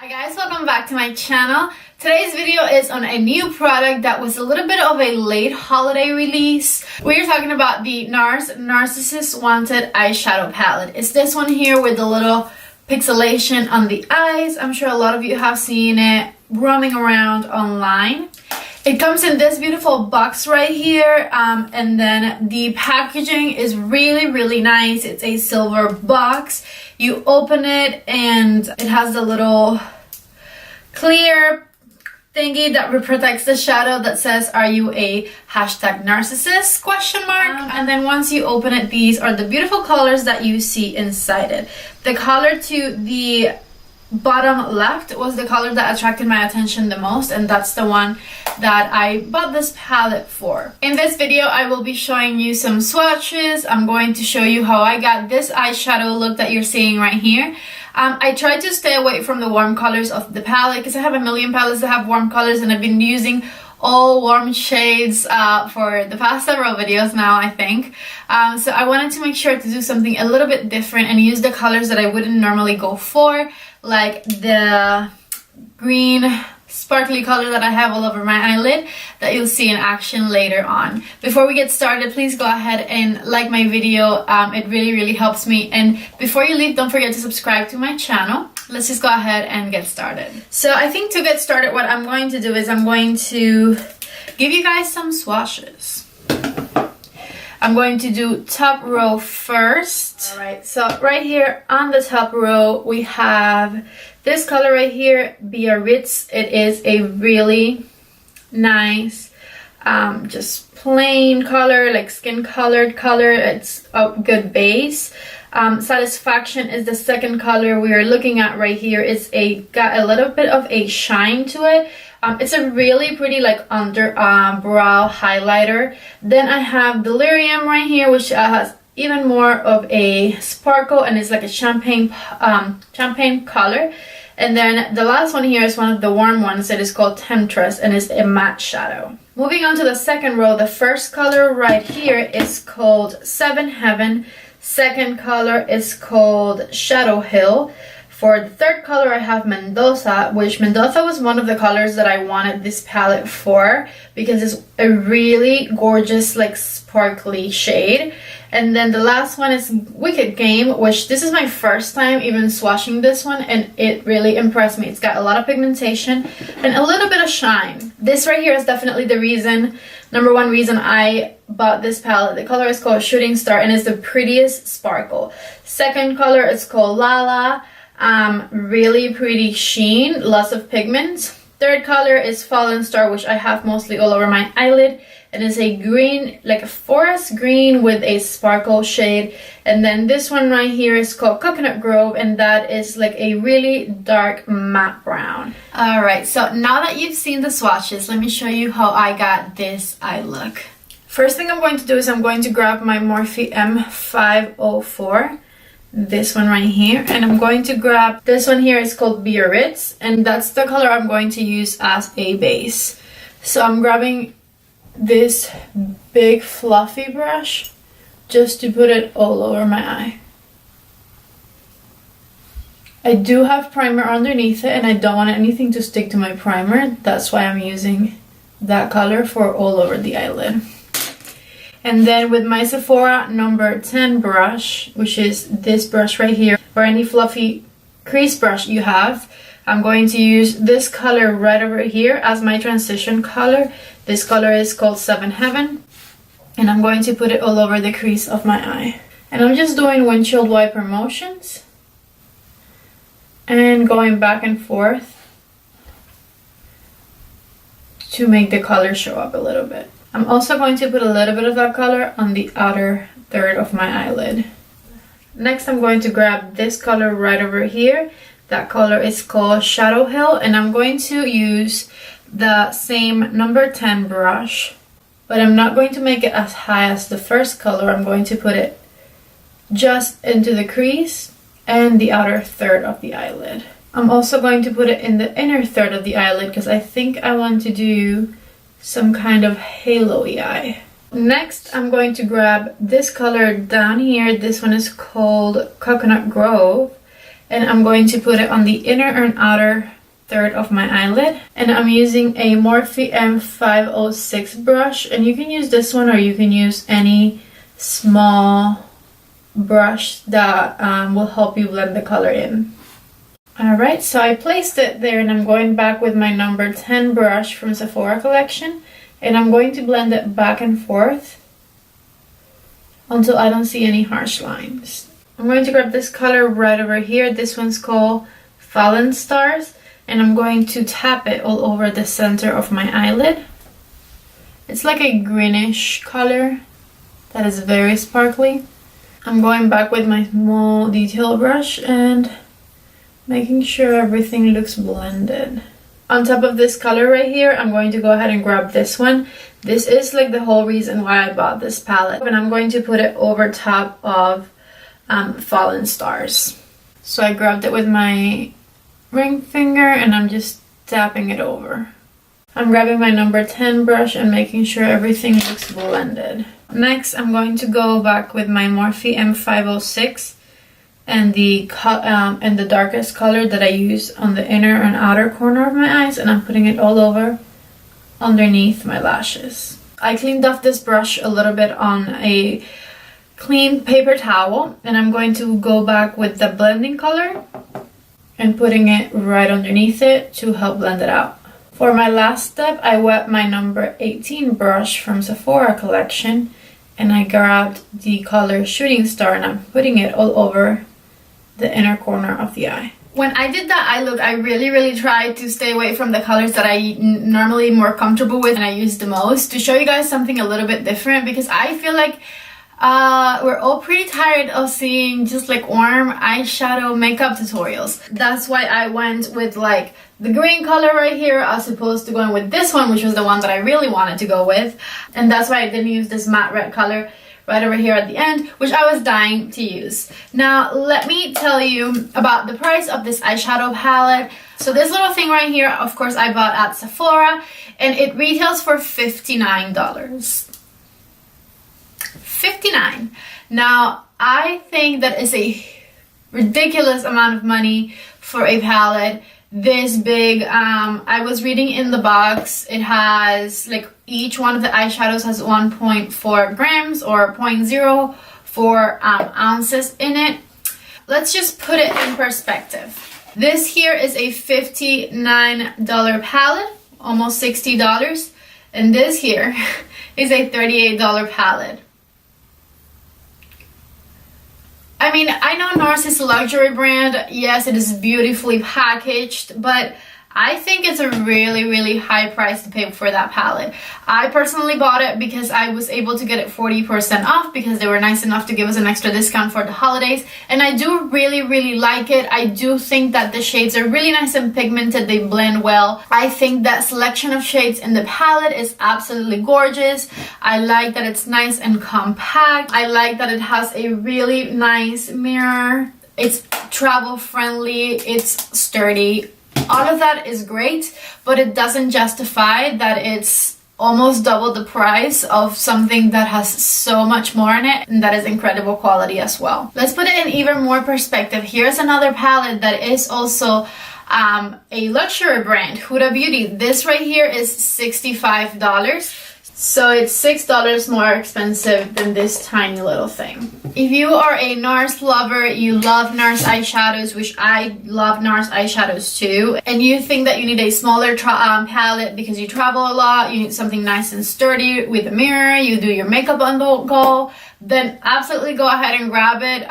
Hi guys, welcome back to my channel. Today's video is on a new product that was a little bit of a late holiday release. We're talking about the NARS Narssisist Wanted Eyeshadow Palette. It's this one here with the little pixelation on the eyes. I'm sure a lot of you have seen it roaming around online. It comes in this beautiful box right here, and then the packaging is really nice. It's a silver box. You open it and it has the little clear thingy that protects the shadow that says, "Are you a #narcissist?" question mark. And then once you open it, these are the beautiful colors that you see inside it. The color to the bottom left was the color that attracted my attention the most, and that's the one that I bought this palette for. In this video I will be showing you some swatches. I'm going to show you how I got this eyeshadow look that you're seeing right here. I tried to stay away from the warm colors of the palette because I have a million palettes that have warm colors, and I've been using all warm shades for the past several videos now, I think. So I wanted to make sure to do something a little bit different and use the colors that I wouldn't normally go for, like the green sparkly color that I have all over my eyelid that you'll see in action later on. Before we get started, please go ahead and like my video. It really helps me. And before you leave, don't forget to subscribe to my channel. Let's just go ahead and get started. So I think to get started, what I'm going to do is I'm going to give you guys some swatches. I'm going to do top row first. All right, so right here on the top row, we have this color right here, Biarritz. It is a really nice, just plain color, like skin colored color. It's a good base. Satisfaction is the second color we are looking at right here. It's got a little bit of a shine to it. It's a really pretty like under brow highlighter. Then I have Delirium right here, which has even more of a sparkle, and it's like a champagne color. And then the last one here is one of the warm ones that is called Temptress, and it's a matte shadow. Moving on to the second row, the first color right here is called Seven Heaven. Second color is called Shadow Hill. For the third color, I have Mendoza, which Mendoza was one of the colors that I wanted this palette for because it's a really gorgeous, like sparkly shade. And then the last one is Wicked Game, which this is my first time even swatching this one, and it really impressed me. It's got a lot of pigmentation and a little bit of shine. This right here is definitely the number one reason I bought this palette. The color is called Shooting Star, and it's the prettiest sparkle. Second color is called Lala. Really pretty sheen, lots of pigment. Third color is Fallen Star, which I have mostly all over my eyelid, and it's a green, like a forest green with a sparkle shade. And then this one right here is called Coconut Grove, and that is like a really dark matte brown. All right, so now that you've seen the swatches, let me show you how I got this eye look. First thing I'm going to do is I'm going to grab my Morphe M504, this one right here, and I'm going to grab this one here. It's called Biarritz, and that's the color I'm going to use as a base. So I'm grabbing this big fluffy brush just to put it all over my eye. I do have primer underneath it, and I don't want anything to stick to my primer. That's why I'm using that color for all over the eyelid. And then with my Sephora number 10 brush, which is this brush right here, or any fluffy crease brush you have, I'm going to use this color right over here as my transition color. This color is called Seven Heaven, and I'm going to put it all over the crease of my eye. And I'm just doing windshield wiper motions and going back and forth to make the color show up a little bit. I'm also going to put a little bit of that color on the outer third of my eyelid. Next, I'm going to grab this color right over here. That color is called Shadow Hill, and I'm going to use the same number 10 brush, but I'm not going to make it as high as the first color. I'm going to put it just into the crease and the outer third of the eyelid. I'm also going to put it in the inner third of the eyelid because I think I want to do some kind of halo-y eye. Next, I'm going to grab this color down here. This one is called Coconut Grove, and I'm going to put it on the inner and outer third of my eyelid. And I'm using a Morphe M506 brush, and you can use this one or you can use any small brush that will help you blend the color in. Alright, so I placed it there, and I'm going back with my number 10 brush from Sephora collection, and I'm going to blend it back and forth until I don't see any harsh lines. I'm going to grab this color right over here. This one's called Fallen Stars, and I'm going to tap it all over the center of my eyelid. It's like a greenish color that is very sparkly. I'm going back with my small detail brush and making sure everything looks blended. On top of this color right here, I'm going to go ahead and grab this one. This is like the whole reason why I bought this palette. And I'm going to put it over top of Fallen Stars. So I grabbed it with my ring finger and I'm just tapping it over. I'm grabbing my number 10 brush and making sure everything looks blended. Next, I'm going to go back with my Morphe M506 and the darkest color that I use on the inner and outer corner of my eyes, and I'm putting it all over underneath my lashes. I cleaned off this brush a little bit on a clean paper towel, and I'm going to go back with the blending color and putting it right underneath it to help blend it out. For my last step, I wet my number 18 brush from Sephora collection, and I grabbed the color Shooting Star and I'm putting it all over the inner corner of the eye. When I did that eye look, I really tried to stay away from the colors that I normally more comfortable with and I use the most, to show you guys something a little bit different, because I feel like we're all pretty tired of seeing just like warm eyeshadow makeup tutorials. That's why I went with like the green color right here as opposed to going with this one, which was the one that I really wanted to go with. And that's why I didn't use this matte red color right over here at the end, which I was dying to use. Now let me tell you about the price of this eyeshadow palette. So this little thing right here, of course, I bought at Sephora, and it retails for $59. $59. Now I think that is a ridiculous amount of money for a palette this big. I was reading in the box, it has like each one of the eyeshadows has 1.4 grams or 0.04 ounces in it. Let's just put it in perspective. This here is a $59 palette, almost $60, and this here is a $38 palette. I mean, I know NARS is a luxury brand. Yes, it is beautifully packaged, but I think it's a really high price to pay for that palette. I personally bought it because I was able to get it 40% off because they were nice enough to give us an extra discount for the holidays. And I do really like it. I do think that the shades are really nice and pigmented. They blend well. I think that selection of shades in the palette is absolutely gorgeous. I like that it's nice and compact. I like that it has a really nice mirror. It's travel friendly. It's sturdy. All of that is great, but it doesn't justify that it's almost double the price of something that has so much more in it and that is incredible quality as well. Let's put it in even more perspective. Here's another palette that is also a luxury brand, Huda Beauty. This right here is $65. So it's $6 more expensive than this tiny little thing. If you are a NARS lover, you love NARS eyeshadows, which I love NARS eyeshadows too, and you think that you need a smaller palette because you travel a lot, you need something nice and sturdy with a mirror, you do your makeup on the go, then absolutely go ahead and grab it.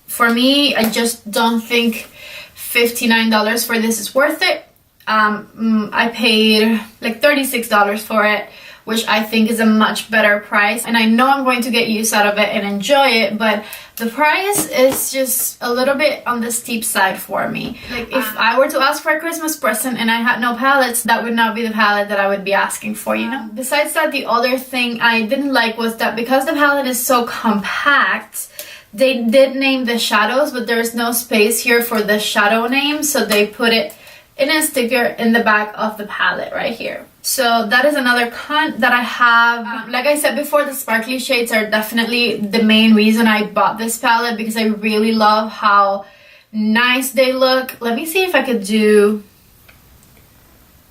For me, I just don't think $59 for this is worth it. I paid like $36 for it, which I think is a much better price, and I know I'm going to get use out of it and enjoy it, but the price is just a little bit on the steep side for me. Like if I were to ask for a Christmas present and I had no palettes, that would not be the palette that I would be asking for, you know? Besides that, the other thing I didn't like was that because the palette is so compact, they did name the shadows, but there's no space here for the shadow name, so they put it in a sticker in the back of the palette right here. So that is another con that I have. Like I said before, the sparkly shades are definitely the main reason I bought this palette, because I really love how nice they look. Let me see if I could do...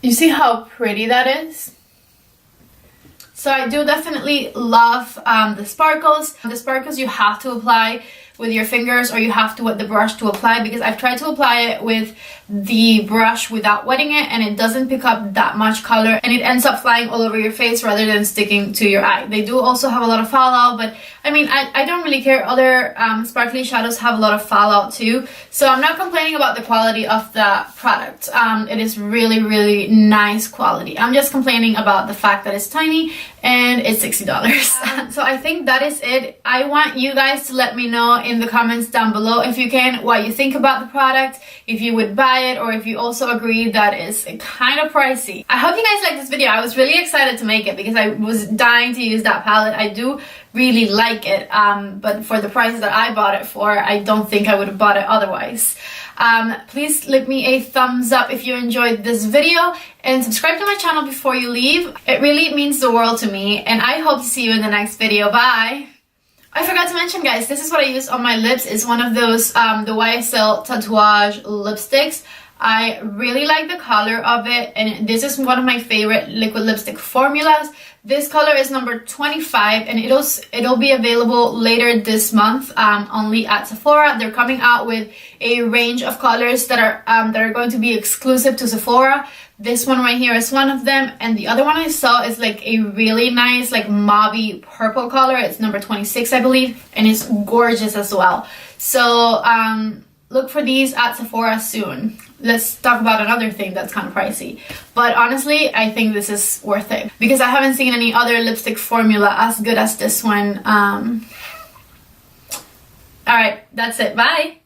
You see how pretty that is? So I do definitely love the sparkles. The sparkles you have to apply with your fingers, or you have to wet the brush to apply, because I've tried to apply it with the brush without wetting it and it doesn't pick up that much color, and it ends up flying all over your face rather than sticking to your eye. They do also have a lot of fallout, but I mean, I don't really care. Other sparkly shadows have a lot of fallout too, so I'm not complaining about the quality of the product. It is really, really nice quality. I'm just complaining about the fact that it's tiny and it's $60. So I think that is it. I want you guys to let me know in the comments down below, if you can, what you think about the product, if you would buy it, or if you also agree that it's kind of pricey. I hope you guys liked this video. I was really excited to make it because I was dying to use that palette. I do really like it, but for the price that I bought it for, I don't think I would have bought it otherwise. Please leave me a thumbs up if you enjoyed this video, and subscribe to my channel before you leave. It really means the world to me, and I hope to see you in the next video. Bye! I forgot to mention, guys, this is what I use on my lips. It's one of those, the YSL Tatouage lipsticks. I really like the color of it, and this is one of my favorite liquid lipstick formulas. This color is number 25, and it'll be available later this month, only at Sephora. They're coming out with a range of colors that are going to be exclusive to Sephora. This one right here is one of them, and the other one I saw is like a really nice, like mauvey purple color. It's number 26, I believe, and it's gorgeous as well. So look for these at Sephora soon. Let's talk about another thing that's kind of pricey, but honestly I think this is worth it because I haven't seen any other lipstick formula as good as this one. Alright, that's it. Bye!